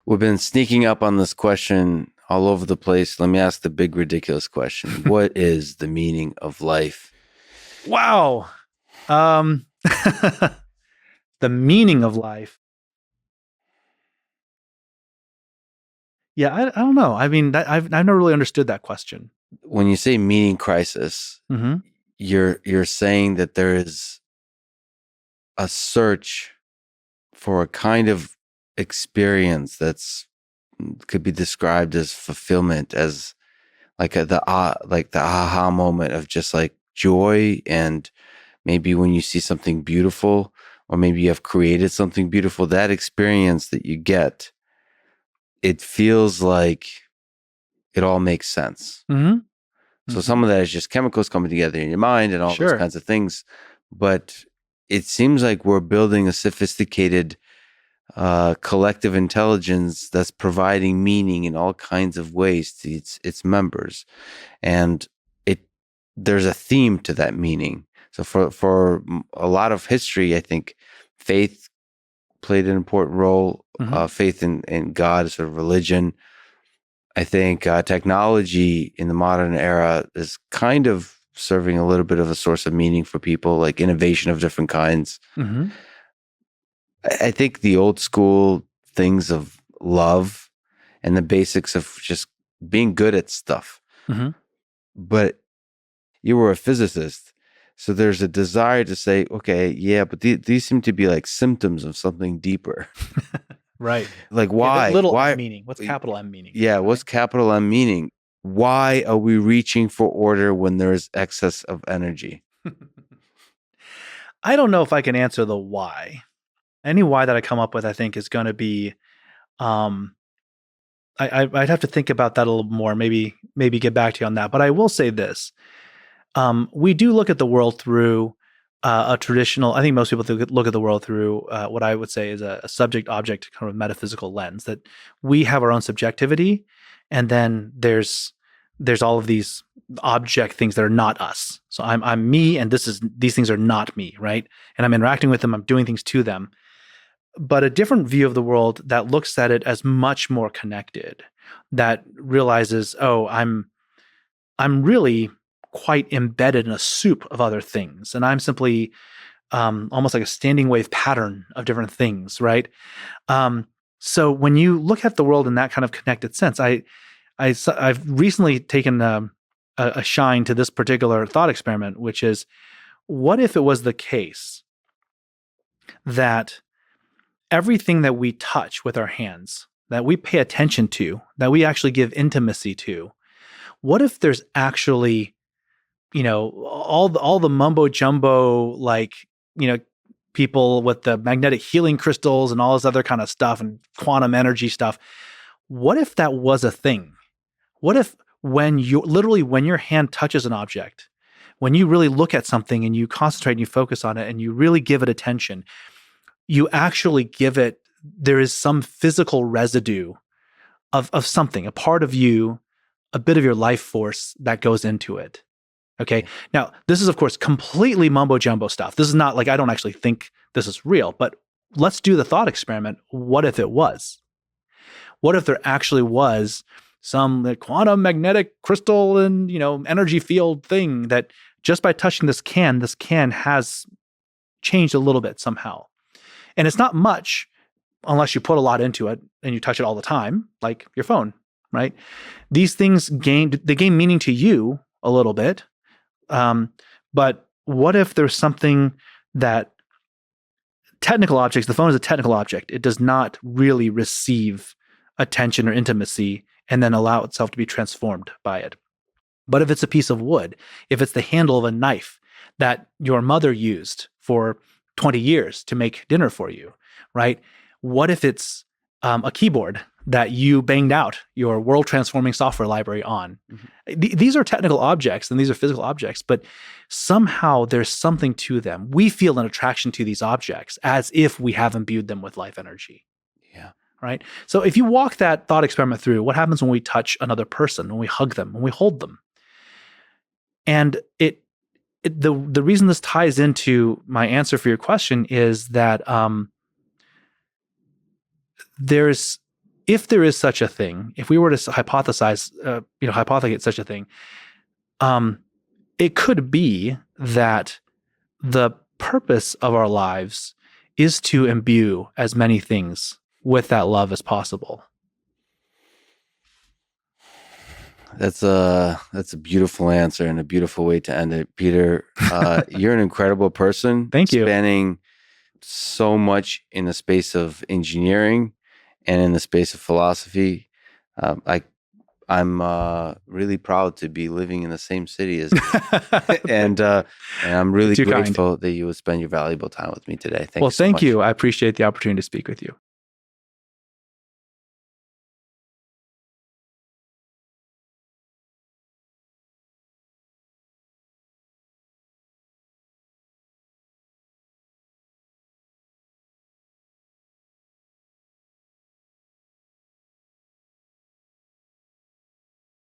We've been sneaking up on this question all over the place. Let me ask the big, ridiculous question. What is the meaning of life? Wow. Um, the meaning of life. Yeah, I don't know. I mean, I've never really understood that question. When you say meaning crisis, Mm-hmm. you're saying that there is a search for a kind of experience that's could be described as fulfillment, as like the aha moment of just like joy, and maybe when you see something beautiful, or maybe you have created something beautiful, that experience that you get, it feels like it all makes sense. Mm-hmm. So Mm-hmm. some of that is just chemicals coming together in your mind and all those Sure. kinds of things. But it seems like we're building a sophisticated collective intelligence that's providing meaning in all kinds of ways to its members, and it there's a theme to that meaning. So for a lot of history, I think faith played an important role. Mm-hmm. Faith in God, sort of religion. I think technology in the modern era is kind of serving a little bit of a source of meaning for people, like innovation of different kinds. Mm-hmm. I think the old school things of love and the basics of just being good at stuff. Mm-hmm. But you were a physicist, so there's a desire to say, okay, yeah, but these seem to be like symptoms of something deeper. Right. Like Yeah. That why? little m Why? meaning. What's capital M meaning? Yeah, what's Right. capital M meaning? Why are we reaching for order when there's excess of energy? I don't know if I can answer the why. Any why that I come up with, I think, is going to be. Um, I'd have to think about that a little more. Maybe get back to you on that. But I will say this: we do look at the world through a traditional. I think most people look at the world through what I would say is a subject-object kind of metaphysical lens. That we have our own subjectivity, and then there's all of these object things that are not us. So I'm me, and these things are not me, right? And I'm interacting with them. I'm doing things to them. But a different view of the world that looks at it as much more connected, that realizes, oh, I'm really quite embedded in a soup of other things, and I'm simply almost like a standing wave pattern of different things, right? Um, so when you look at the world in that kind of connected sense, I've recently taken a shine to this particular thought experiment, which is, what if it was the case that everything that we touch with our hands, that we pay attention to, that we actually give intimacy to, what if there's actually, all the mumbo jumbo, like, you know, people with the magnetic healing crystals and all this other kind of stuff and quantum energy stuff. What if that was a thing? What if when your hand touches an object, when you really look at something and you concentrate and you focus on it and you really give it attention, you actually give it, there is some physical residue of something, a part of you, a bit of your life force that goes into it. Okay. Now, this is, of course, completely mumbo jumbo stuff. This is not like, I don't actually think this is real, but let's do the thought experiment. What if it was? What if there actually was some quantum magnetic crystal and, energy field thing that just by touching this can has changed a little bit somehow? And it's not much unless you put a lot into it and you touch it all the time, like your phone, right? These things gain meaning to you a little bit. But what if there's something that technical objects, the phone is a technical object. It does not really receive attention or intimacy and then allow itself to be transformed by it. But if it's a piece of wood, if it's the handle of a knife that your mother used for 20 years to make dinner for you, right? What if it's a keyboard that you banged out your world transforming software library on? Mm-hmm. These are technical objects and these are physical objects, but somehow there's something to them. We feel an attraction to these objects as if we have imbued them with life energy. Yeah. Right. So if you walk that thought experiment through, what happens when we touch another person, when we hug them, when we hold them? And the reason this ties into my answer for your question is that there's if there is such a thing, if we were to hypothecate such a thing, it could be that the purpose of our lives is to imbue as many things with that love as possible. That's a beautiful answer and a beautiful way to end it, Peter. You're an incredible person. Thank you. Spanning so much in the space of engineering and in the space of philosophy. I'm really proud to be living in the same city as you. and I'm really grateful that you would spend your valuable time with me today. Thank you so much. Thank you. I appreciate the opportunity to speak with you.